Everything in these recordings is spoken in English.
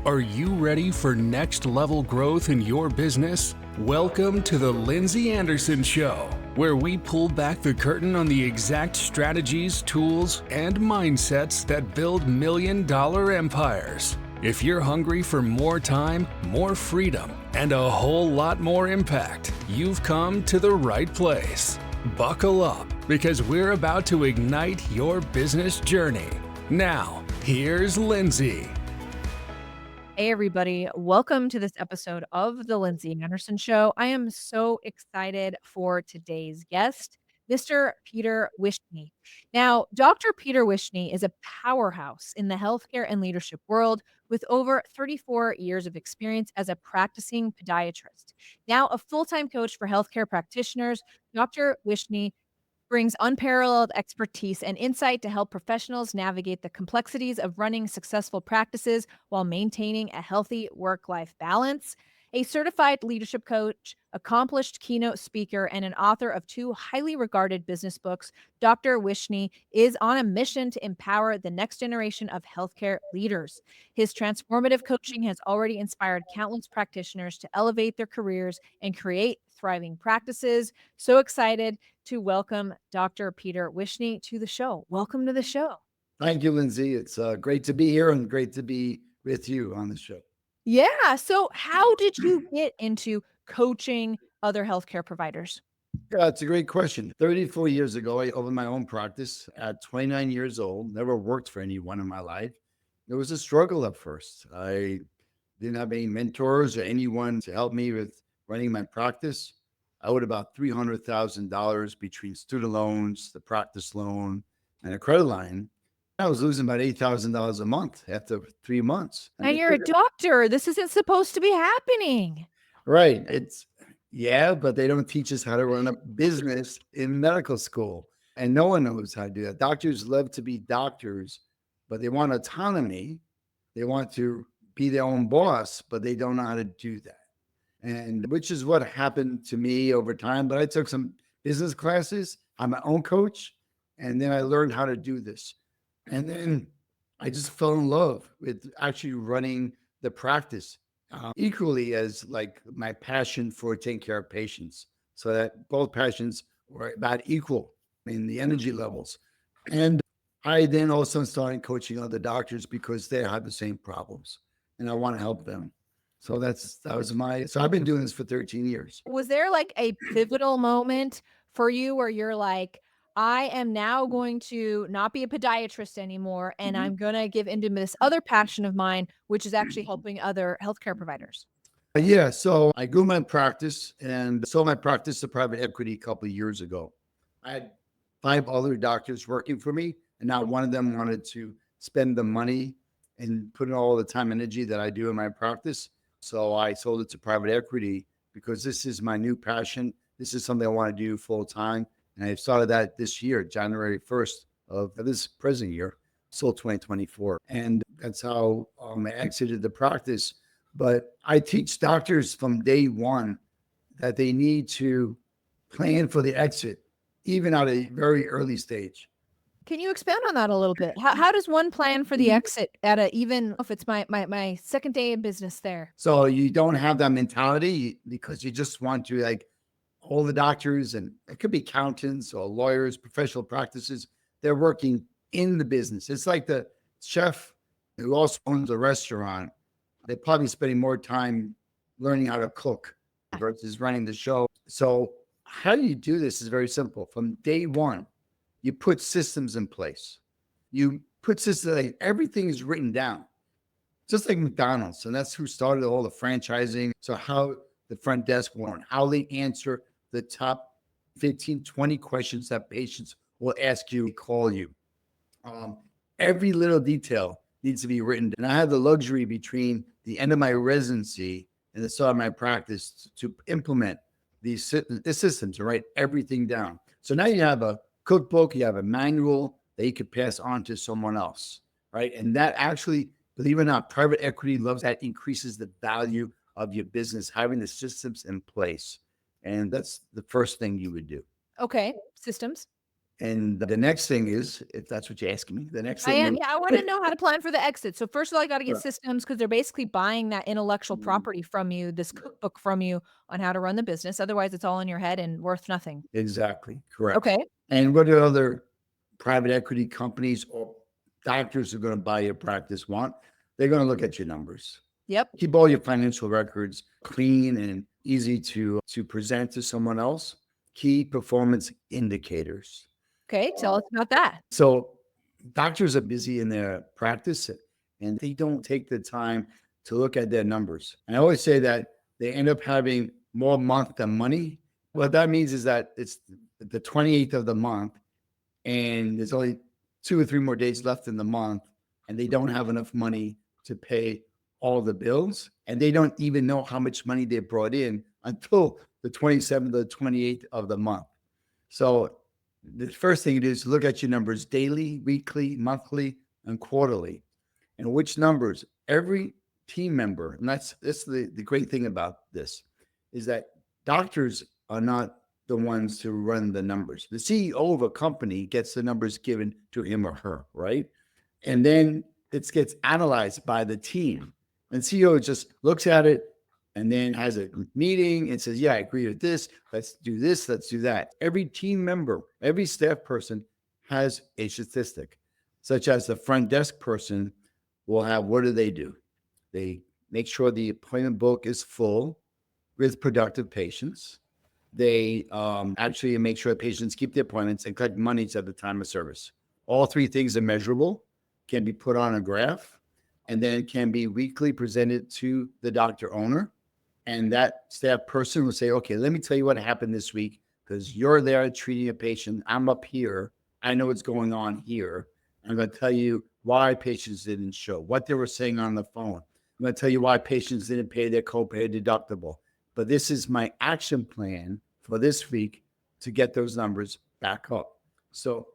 Are you ready for next level growth in your business? Welcome to the Lindsay Anderson Show, where we pull back the curtain on the exact strategies, tools, and mindsets that build million-dollar empires. If you're hungry for more time, more freedom, and a whole lot more impact, you've come to the right place. Buckle up, because we're about to ignite your business journey. Now, here's Lindsay. Hey, everybody. Welcome to this episode of The Lindsay Anderson Show. I am so excited for today's guest, Mr. Peter Wishnie. Now, Dr. Peter Wishnie is a powerhouse in the healthcare and leadership world with over 34 years of experience as a practicing podiatrist. Now, a full-time coach for healthcare practitioners, Dr. Wishnie brings unparalleled expertise and insight to help professionals navigate the complexities of running successful practices while maintaining a healthy work-life balance. A certified leadership coach, accomplished keynote speaker, and an author of two highly regarded business books, Dr. Wishnie is on a mission to empower the next generation of healthcare leaders. His transformative coaching has already inspired countless practitioners to elevate their careers and create thriving practices. So excited to welcome Dr. Peter Wishnie to the show. Welcome to the show. Thank you, Lindsay. It's great to be here and great to be with you on the show. Yeah. So, how did you get into coaching other healthcare providers? Yeah, it's a great question. 34 years ago, I opened my own practice at 29 years old, never worked for anyone in my life. It was a struggle at first. I didn't have any mentors or anyone to help me with running my practice. I owed about $300,000 between student loans, the practice loan, and a credit line. I was losing about $8,000 a month after 3 months. And you're a doctor. This isn't supposed to be happening. Right. But they don't teach us how to run a business in medical school. And no one knows how to do that. Doctors love to be doctors, but they want autonomy. They want to be their own boss, but they don't know how to do that. And which is what happened to me over time. But I took some business classes. I'm my own coach. And then I learned how to do this. And then I just fell in love with actually running the practice equally as like my passion for taking care of patients. So that both passions were about equal in the energy levels. And I then also started coaching other doctors because they had the same problems and I want to help them. So so I've been doing this for 13 years. Was there like a pivotal moment for you where you're like, I am now going to not be a podiatrist anymore, and I'm going to give into this other passion of mine, which is actually helping other healthcare providers? Yeah, so I grew my practice and sold my practice to private equity a couple of years ago. I had 5 other doctors working for me, and not one of them wanted to spend the money and put in all the time and energy that I do in my practice. So I sold it to private equity because this is my new passion. This is something I want to do full time. And I started that this year, January 1st of this present year, sold 2024. And that's how I exited the practice. But I teach doctors from day one that they need to plan for the exit, even at a very early stage. Can you expand on that a little bit? How does one plan for the exit at even if it's my second day of business there? So you don't have that mentality because you just want to like all the doctors, and it could be accountants or lawyers, professional practices, they're working in the business. It's like the chef who also owns a restaurant. They're probably spending more time learning how to cook versus running the show. So how do you do this is very simple. From day one, you put systems in place. You put systems, like everything is written down, just like McDonald's. And that's who started all the franchising. So how the front desk won, how they answer the top 15, 20 questions that patients will ask you, call you. Every little detail needs to be written. And I had the luxury between the end of my residency and the start of my practice to implement the systems and write everything down. So now you have a cookbook, you have a manual that you could pass on to someone else, right? And that actually, believe it or not, private equity loves that, increases the value of your business, having the systems in place. And that's the first thing you would do. Okay, systems. And the next thing is, if that's what you're asking me, the next I thing am. is, Yeah, I wanna know how to plan for the exit. So first of all, I gotta get Right. systems because 'cause they're basically buying that intellectual Mhm. property from you, this cookbook from you on how to run the business. Otherwise, it's all in your head and worth nothing. Exactly, correct. Okay. And what do other private equity companies or doctors who are going to buy your practice want? They're going to look at your numbers. Yep. Keep all your financial records clean and easy to present to someone else. Key performance indicators. Okay, tell us about that. So doctors are busy in their practice and they don't take the time to look at their numbers. And I always say that they end up having more month than money. What that means is that it's the 28th of the month and there's only 2 or 3 more days left in the month, and they don't have enough money to pay all the bills, and they don't even know how much money they brought in until the 27th or 28th of the month. So the first thing to do is look at your numbers daily, weekly, monthly, and quarterly. And which numbers every team member, and that's the great thing about this, is that doctors are not the ones to run the numbers. The CEO of a company gets the numbers given to him or her, right? And then it gets analyzed by the team. And CEO just looks at it and then has a meeting and says, yeah, I agree with this. Let's do this. Let's do that. Every team member, every staff person has a statistic, such as the front desk person will have, what do? They make sure the appointment book is full with productive patients. They actually make sure patients keep their appointments and collect monies at the time of service. All three things are measurable, can be put on a graph, and then can be weekly presented to the doctor owner. And that staff person will say, okay, let me tell you what happened this week because you're there treating a patient. I'm up here. I know what's going on here. I'm going to tell you why patients didn't show, what they were saying on the phone. I'm going to tell you why patients didn't pay their copay deductible. But this is my action plan for this week to get those numbers back up. So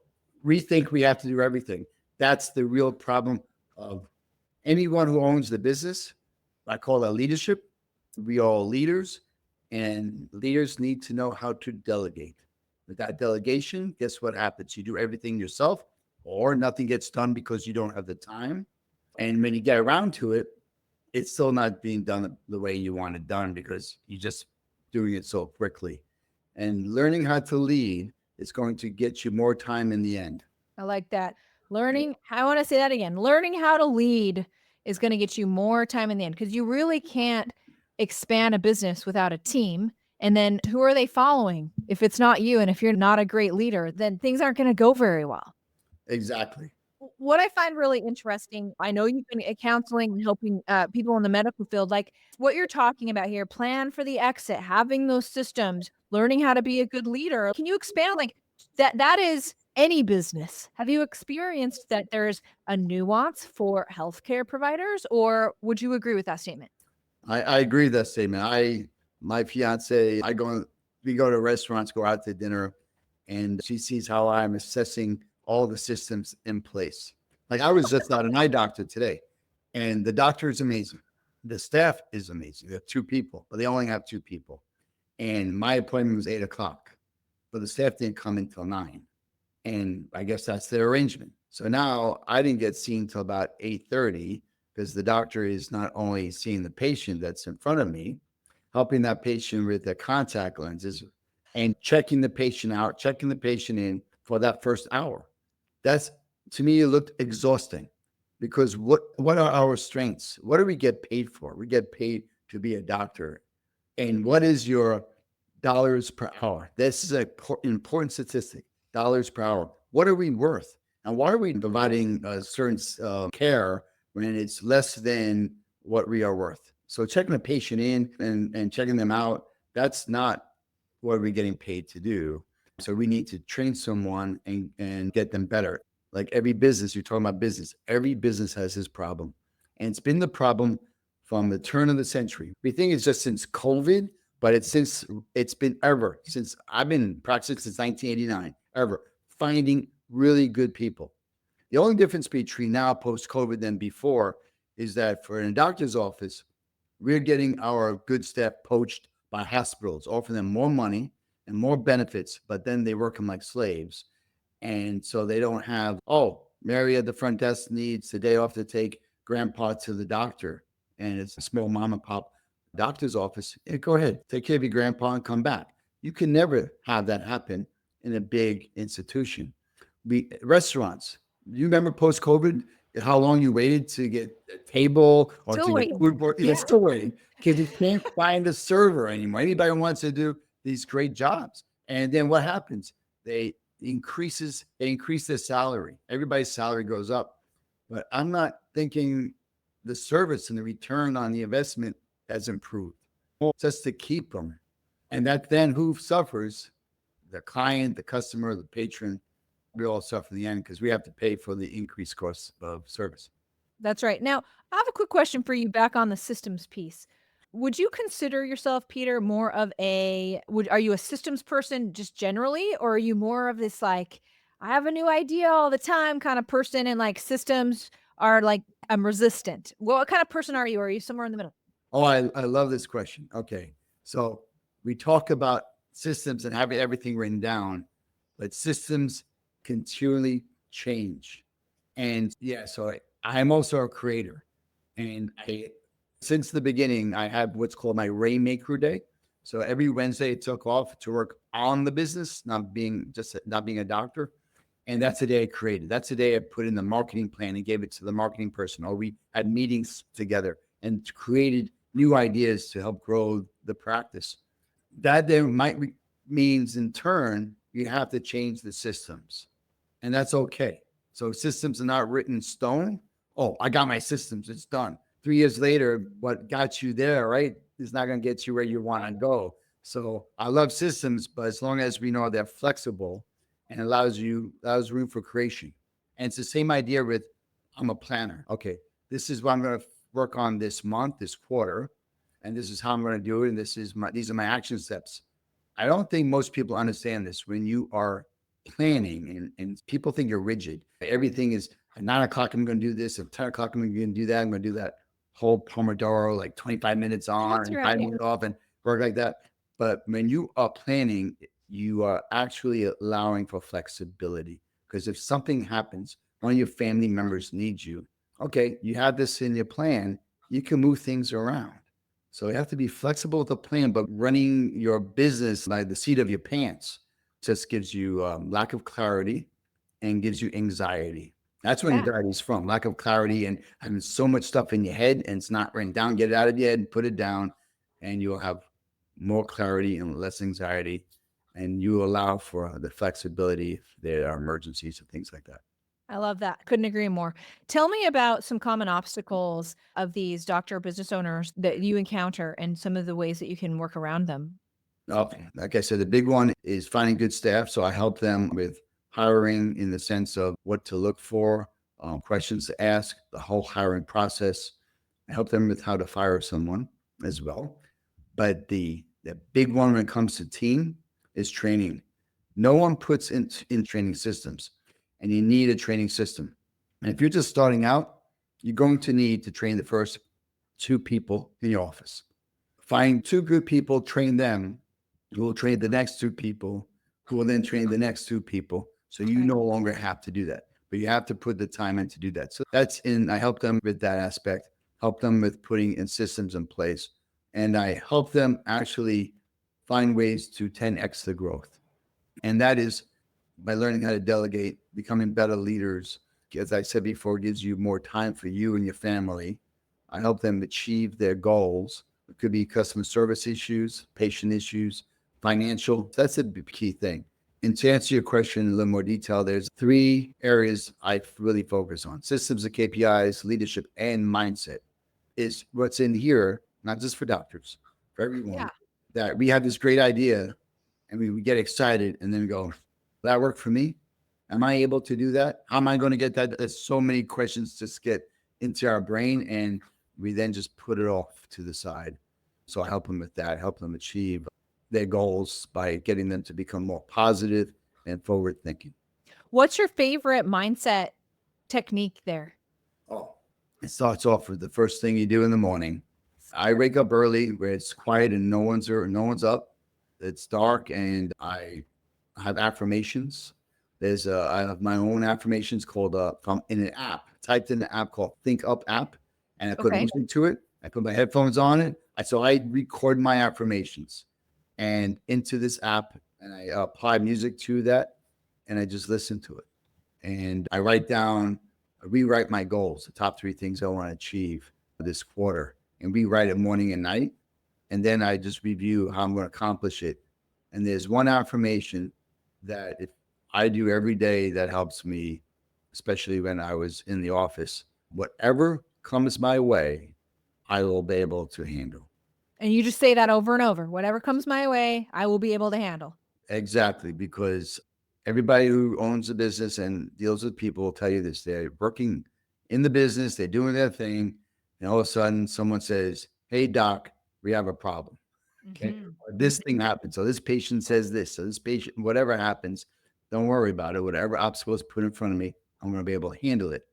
we think we have to do everything. That's the real problem of anyone who owns the business. I call that leadership. We are all leaders, and leaders need to know how to delegate. With that delegation, guess what happens? You do everything yourself, or nothing gets done because you don't have the time. And when you get around to it, it's still not being done the way you want it done because you're just doing it so quickly. And learning how to lead is going to get you more time in the end. I like that. I wanna say that again. Learning how to lead is gonna get you more time in the end because you really can't expand a business without a team. And then who are they following? If it's not you and if you're not a great leader, then things aren't gonna go very well. Exactly. What I find really interesting, I know you've been counseling and helping people in the medical field, like what you're talking about here, plan for the exit, having those systems, learning how to be a good leader. Can you expand like that is any business? Have you experienced that there's a nuance for healthcare providers, or would you agree with that statement? I agree with that statement. My fiance, we go to restaurants, go out to dinner, and she sees how I'm assessing all the systems in place. Like I was just at an eye doctor today, and the doctor is amazing. The staff is amazing. They have two people, but they only have two people. And my appointment was 8 o'clock, but the staff didn't come until 9. And I guess that's their arrangement. So now I didn't get seen till about 8:30 because the doctor is not only seeing the patient that's in front of me, helping that patient with their contact lenses and checking the patient out, checking the patient in for that first hour. That's to me, it looked exhausting because what are our strengths? What do we get paid for? We get paid to be a doctor. And what is your dollars per hour? This is an important statistic. Dollars per hour. What are we worth? And why are we providing certain care when it's less than what we are worth? So checking a patient in and checking them out, that's not what we're getting paid to do. So we need to train someone and get them better. Like every business, you're talking about business, every business has this problem. And it's been the problem from the turn of the century. We think it's just since COVID, but it's been ever since I've been practicing since 1989, ever finding really good people. The only difference between now post COVID than before is that for in a doctor's office, we're getting our good staff poached by hospitals, offering them more money and more benefits, but then they work them like slaves. And so they don't have, oh, Mary at the front desk needs the day off to take grandpa to the doctor. And it's a small mom and pop doctor's office. Yeah, go ahead, take care of your grandpa and come back. You can never have that happen in a big institution. Restaurants, you remember post COVID, how long you waited to get a table or Still to get waiting. food board? Yeah. Still waiting because you can't find a server anymore. Anybody wants to do these great jobs. And then what happens? They increase their salary. Everybody's salary goes up. But I'm not thinking the service and the return on the investment has improved. Just to keep them. And that then who suffers? The client, the customer, the patron. We all suffer in the end because we have to pay for the increased cost of service. That's right. Now, I have a quick question for you back on the systems piece. Would you consider yourself, Peter, more of are you a systems person just generally, or are you more of this like, I have a new idea all the time kind of person and like systems are like, I'm resistant? What kind of person are you? Or are you somewhere in the middle? Oh, I love this question. Okay. So we talk about systems and having everything written down, but systems continually change. And yeah, so I'm also a creator. And since the beginning, I have what's called my Rainmaker Day. So every Wednesday, I took off to work on the business, not being a doctor. And that's the day I created. That's the day I put in the marketing plan and gave it to the marketing person. Or we had meetings together and created new ideas to help grow the practice. That then means in turn, you have to change the systems. And that's okay. So systems are not written in stone. Oh, I got my systems. It's done. 3 years later, what got you there, right, is not going to get you where you want to go. So I love systems, but as long as we know they're flexible and allows room for creation. And it's the same idea with, I'm a planner. Okay, this is what I'm going to work on this month, this quarter, and this is how I'm going to do it. And these are my action steps. I don't think most people understand this. When you are planning and people think you're rigid, everything is at 9 o'clock, I'm going to do this. At 10 o'clock, I'm going to do that. I'm going to do that whole Pomodoro, like 25 minutes on and 5 minutes off and work like that. But when you are planning, you are actually allowing for flexibility, because if something happens, one of your family members needs you. Okay, you have this in your plan, you can move things around. So you have to be flexible with the plan, but running your business like the seat of your pants just gives you lack of clarity and gives you anxiety. That's where anxiety is from, lack of clarity and having so much stuff in your head and it's not written down. Get it out of your head and put it down, and you'll have more clarity and less anxiety. And you allow for the flexibility if there are emergencies and things like that. I love that. Couldn't agree more. Tell me about some common obstacles of these doctor business owners that you encounter and some of the ways that you can work around them. Like I said, the big one is finding good staff. So I help them with hiring in the sense of what to look for, questions to ask, the whole hiring process. I help them with how to fire someone as well. But the big one when it comes to team is training. No one puts in training systems, and you need a training system. And if you're just starting out, you're going to need to train the first 2 people in your office. Find 2 good people, train them, who will train the next 2 people, who will then train the next 2 people. So you no longer have to do that, but you have to put the time in to do that. So I help them with that aspect, help them with putting in systems in place. And I help them actually find ways to 10x the growth. And that is by learning how to delegate, becoming better leaders. As I said before, it gives you more time for you and your family. I help them achieve their goals. It could be customer service issues, patient issues, financial. That's a key thing. And to answer your question in a little more detail, there's 3 areas I really focus on: systems and KPIs, leadership, and mindset. Is what's in here, not just for doctors, for everyone. That we have this great idea and we get excited and then we go, that work for me? Am I able to do that? How am I going to get that? There's so many questions just get into our brain, and we then just put it off to the side. So I help them with that, help them achieve their goals by getting them to become more positive and forward thinking. What's your favorite mindset technique there? Oh, it starts off with the first thing you do in the morning. I wake up early where it's quiet and no one's up. It's dark, and I have affirmations. I have my own affirmations called from in an app, typed in an app called Think Up app, and I put Okay. music to it. I put my headphones on it. So I record my affirmations and into this app, and I apply music to that, and I just listen to it. And I rewrite my goals, the top 3 things I want to achieve this quarter, and rewrite it morning and night. And then I just review how I'm going to accomplish it. And there's one affirmation that if I do every day that helps me, especially when I was in the office, whatever comes my way, I will be able to handle. And you just say that over and over. Whatever comes my way, I will be able to handle. Exactly, because everybody who owns a business and deals with people will tell you this. They're working in the business, they're doing their thing, and all of a sudden someone says, "Hey, doc, we have a problem." Okay. Or this thing happens. So this patient says this. So this patient, whatever happens, don't worry about it. Whatever obstacle is put in front of me, I'm going to be able to handle it.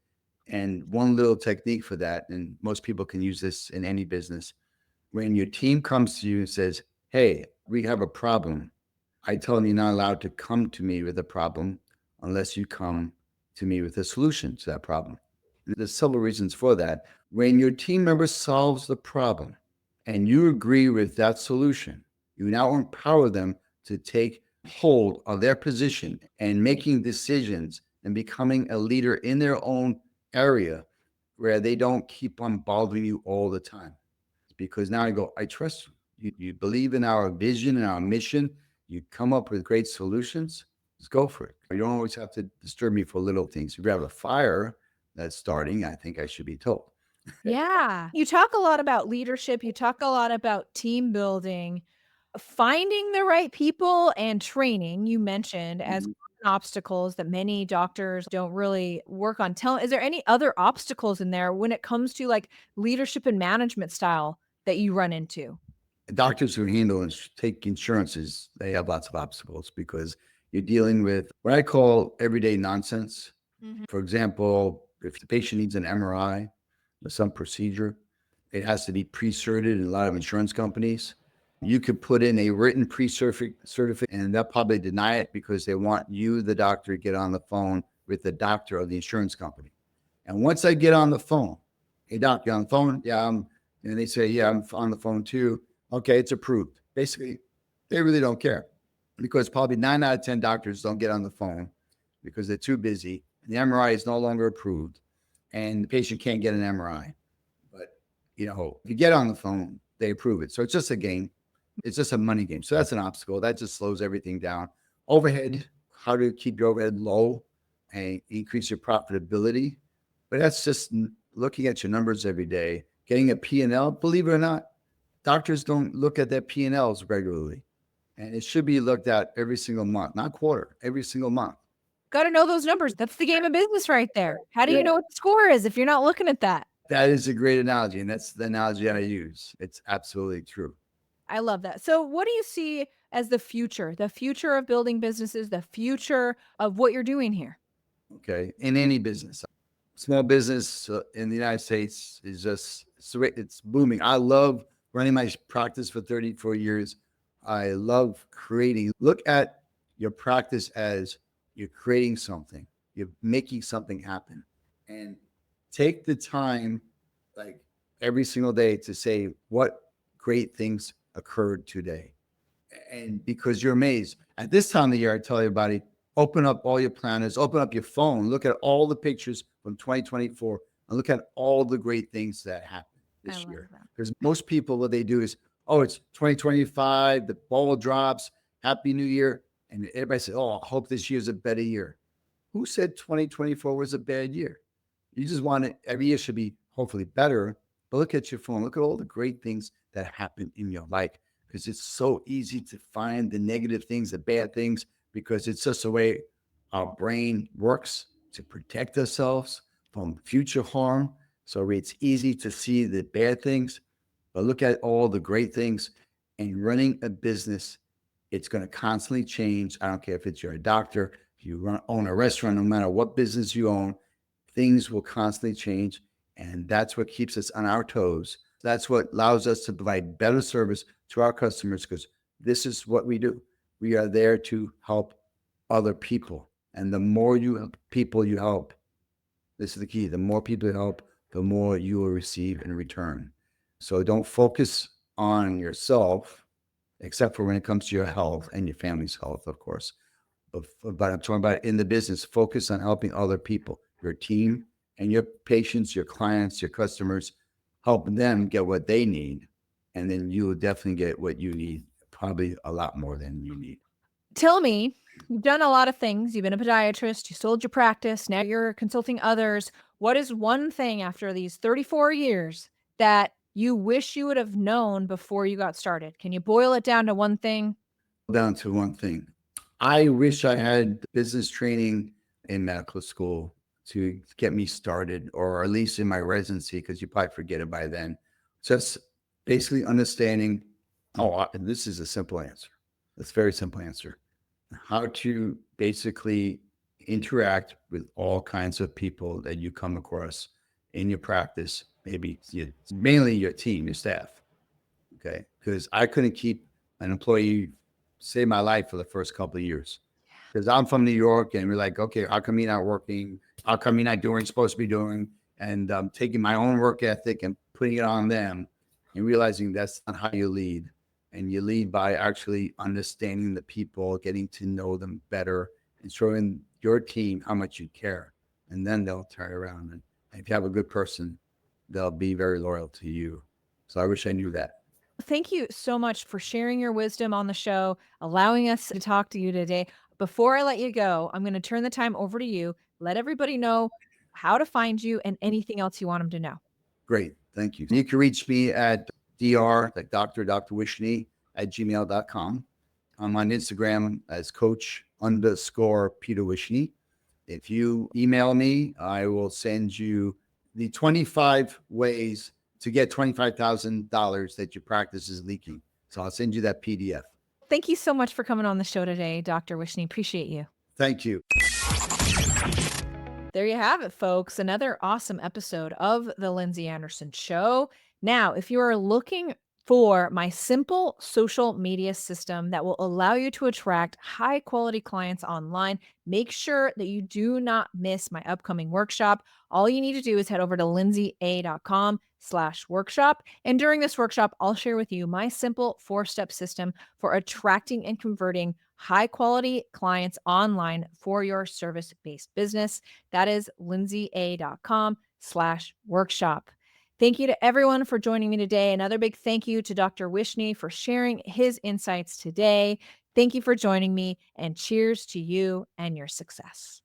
And one little technique for that, and most people can use this in any business, when your team comes to you and says, "Hey, we have a problem," I tell them you're not allowed to come to me with a problem unless you come to me with a solution to that problem. There's several reasons for that. When your team member solves the problem and you agree with that solution, you now empower them to take hold of their position and making decisions and becoming a leader in their own area where they don't keep on bothering you all the time. Because now I go, I trust you. You believe in our vision and our mission. You come up with great solutions. Let's go for it. You don't always have to disturb me for little things. If you have a fire that's starting, I think I should be told. Yeah. You talk a lot about leadership. You talk a lot about team building, finding the right people and training, you mentioned as Mhm. common obstacles that many doctors don't really work on. Is there any other obstacles in there when it comes to like leadership and management style that you run into? Doctors who handle and take insurances, they have lots of obstacles because you're dealing with what I call everyday nonsense. Mhm. For example, if the patient needs an MRI or some procedure, it has to be pre-certified in a lot of insurance companies. You could put in a written pre-certificate and they'll probably deny it because they want you, the doctor, to get on the phone with the doctor of the insurance company. And once I get on the phone, "Hey, doc, you on the phone?" "Yeah, and they say, "Yeah, I'm on the phone too." "Okay, it's approved." Basically, they really don't care because probably 9 out of 10 doctors don't get on the phone because they're too busy. The MRI is no longer approved and the patient can't get an MRI. But, if you get on the phone, they approve it. So it's just a game. It's just a money game. So that's an obstacle. That just slows everything down. Overhead, how to keep your overhead low and increase your profitability. But that's just looking at your numbers every day, getting a P&L. Believe it or not, doctors don't look at their P&Ls regularly. And it should be looked at every single month, not quarter, every single month. Got to know those numbers. That's the game of business right there. How do you Yeah. know what the score is if you're not looking at that? That is a great analogy. And that's the analogy I use. It's absolutely true. I love that. So, what do you see as the future? The future of building businesses, the future of what you're doing here? Okay. In any business, small business in the United States is just, it's booming. I love running my practice for 34 years. I love creating. Look at your practice as you're creating something, you're making something happen. And take the time, like every single day, to say what great things occurred today. And because you're amazed at this time of the year, I tell everybody, open up all your planners, open up your phone, look at all the pictures from 2024, and look at all the great things that happened I this love year. that. Because most people, what they do is, oh, it's 2025, the ball drops, Happy New Year. And everybody says, oh, I hope this year's a better year. Who said 2024 was a bad year? You just want it, every year should be hopefully better. But look at your phone, look at all the great things that happen in your life, because it's so easy to find the negative things, the bad things, because it's just the way our brain works to protect ourselves from future harm. So it's easy to see the bad things, but look at all the great things. And running a business, it's going to constantly change. I don't care if you're a doctor, if you own a restaurant, no matter what business you own, things will constantly change. And that's what keeps us on our toes. That's what allows us to provide better service to our customers, because this is what we do. We are there to help other people. And the more people you help, this is the key. The more people you help, the more you will receive in return. So don't focus on yourself, except for when it comes to your health and your family's health, of course. But I'm talking about in the business, focus on helping other people, your team and your patients, your clients, your customers, help them get what they need. And then you will definitely get what you need, probably a lot more than you need. Tell me, you've done a lot of things. You've been a podiatrist, you sold your practice, now you're consulting others. What is one thing after these 34 years that you wish you would have known before you got started? Can you boil it down to one thing? Down to one thing. I wish I had business training in medical school to get me started, or at least in my residency, because you probably forget it by then. Just basically understanding, this is a simple answer. It's a very simple answer. How to basically interact with all kinds of people that you come across in your practice, mainly your team, your staff. Okay. Because I couldn't keep an employee save my life for the first couple of years. Because I'm from New York and we're like, okay, how come you're not working? How come you're not doing what you're supposed to be doing? And taking my own work ethic and putting it on them and realizing that's not how you lead. And you lead by actually understanding the people, getting to know them better, and showing your team how much you care. And then they'll turn around. And if you have a good person, they'll be very loyal to you. So I wish I knew that. Thank you so much for sharing your wisdom on the show, allowing us to talk to you today. Before I let you go, I'm going to turn the time over to you. Let everybody know how to find you and anything else you want them to know. Great. Thank you. You can reach me at like Dr. Wishnie at gmail.com. I'm on Instagram as coach_Peter Wishnie. If you email me, I will send you the 25 ways to get $25,000 that your practice is leaking. So I'll send you that PDF. Thank you so much for coming on the show today, Dr. Wishnie. Appreciate you. Thank you. There you have it, folks. Another awesome episode of The Lindsay Anderson Show. Now, if you are looking for my simple social media system that will allow you to attract high quality clients online, make sure that you do not miss my upcoming workshop. All you need to do is head over to lindsayaa.com/workshop. And during this workshop, I'll share with you my simple 4-step system for attracting and converting high quality clients online for your service-based business. That is lindsayaa.com/workshop. Thank you to everyone for joining me today. Another big thank you to Dr. Wishnie for sharing his insights today. Thank you for joining me, and cheers to you and your success.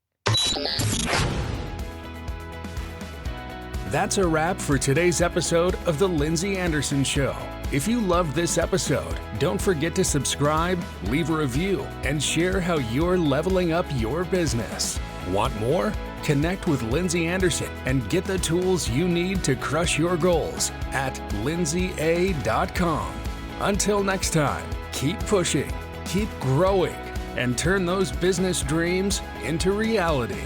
That's a wrap for today's episode of The Lindsay Anderson Show. If you loved this episode, don't forget to subscribe, leave a review, and share how you're leveling up your business. Want more? Connect with Lindsay Anderson and get the tools you need to crush your goals at lindsayaa.com. Until next time, keep pushing, keep growing, and turn those business dreams into reality.